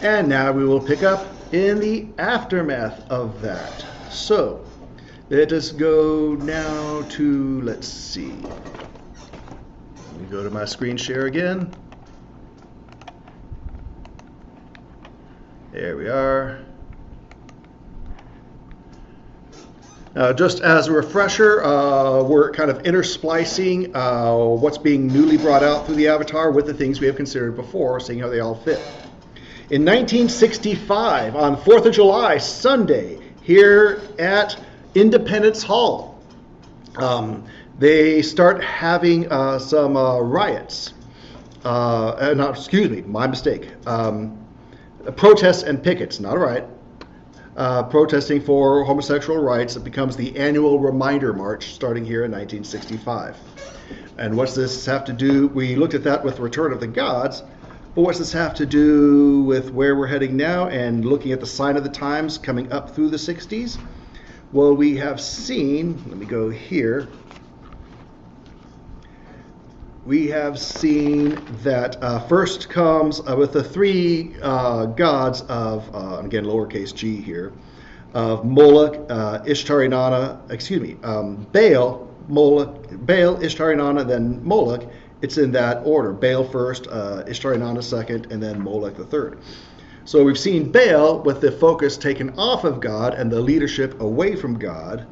And now we will pick up in the aftermath of that. So let us go now to, let's see. Let me go to my screen share again. There we are. Just as a refresher, we're kind of intersplicing what's being newly brought out through the Avatar with the things we have considered before, seeing how they all fit. In 1965, on 4th of July, Sunday, here at Independence Hall, they start having some riots. Excuse me, my mistake. Protests and pickets, not a riot. Protesting for homosexual rights. It becomes the annual Reminder March starting here in 1965. And what's this have to do? We looked at that with Return of the Gods, but what's this have to do with where we're heading now and looking at the sign of the times coming up through the 60s? Well, we have seen, let me go here, we have seen that first comes with the three gods of, again, lowercase g here, of Moloch, Ishtar, Inanna, Baal, Moloch, Baal, Ishtar, Inanna, then Moloch. It's in that order. Baal first, Ishtar, Inanna second, and then Moloch the third. So we've seen Baal with the focus taken off of God and the leadership away from God.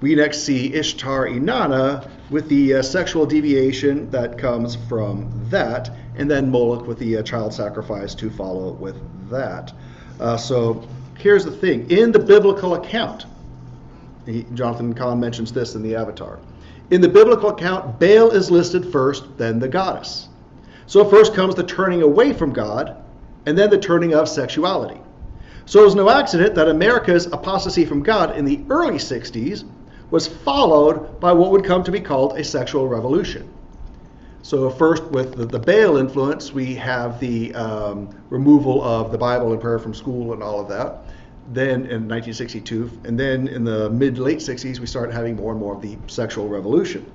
We next see Ishtar, Inanna with the sexual deviation that comes from that, and then Moloch with the child sacrifice to follow with that. So here's the thing. In the biblical account, Jonathan Kahn mentions this in the Avatar. In the biblical account, Baal is listed first, then the goddess. So first comes the turning away from God, and then the turning of sexuality. So it was no accident that America's apostasy from God in the early 60s was followed by what would come to be called a sexual revolution. So first, with the Baal influence, we have the removal of the Bible and prayer from school and all of that. Then in 1962, and then in the mid-late 60s, we started having more and more of the sexual revolution.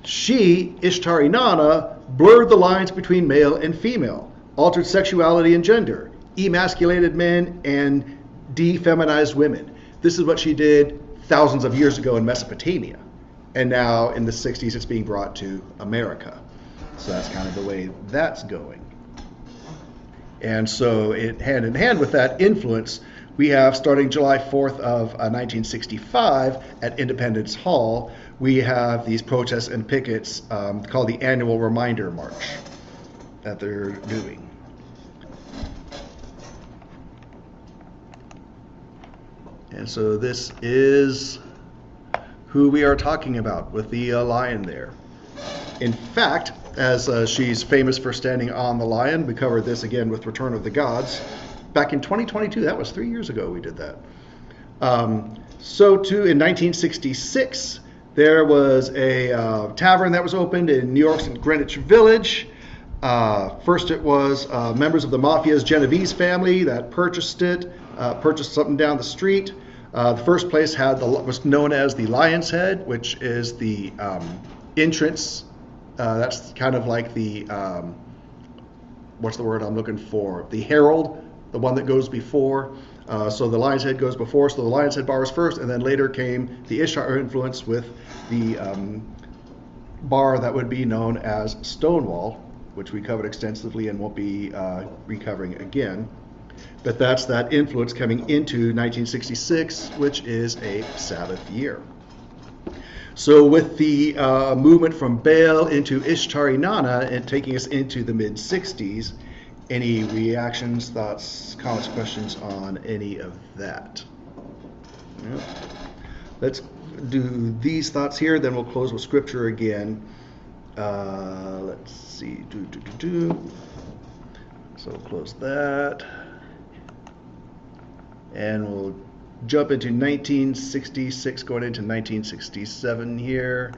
She, Ishtar, Inanna, blurred the lines between male and female, altered sexuality and gender, emasculated men, and defeminized women. This is what she did thousands of years ago in Mesopotamia, and now in the 60s it's being brought to America. So that's kind of the way that's going. And so hand in hand with that influence, we have, starting July 4th of 1965 at Independence Hall, we have these protests and pickets called the Annual Reminder March that they're doing. And so this is who we are talking about with the lion there. In fact, as she's famous for standing on the lion, we covered this again with Return of the Gods. Back in 2022, that was 3 years ago we did that. So too, in 1966, there was a tavern that was opened in New York's Greenwich Village. First it was members of the Mafia's Genovese family that purchased something down the street. The first place was known as the Lion's Head, which is the entrance. That's kind of like the, what's the word I'm looking for? The herald, the one that goes before. So the Lion's Head goes before, so the Lion's Head bar was first, and then later came the Ishtar influence with the bar that would be known as Stonewall, which we covered extensively and won't be recovering again. But that's that influence coming into 1966, which is a Sabbath year. So with the movement from Baal into Ishtar, Inanna, and taking us into the mid-60s, any reactions, thoughts, comments, questions on any of that? Yeah. Let's do these thoughts here, then we'll close with scripture again. Let's see. So we'll close that. And we'll jump into 1966, going into 1967 here.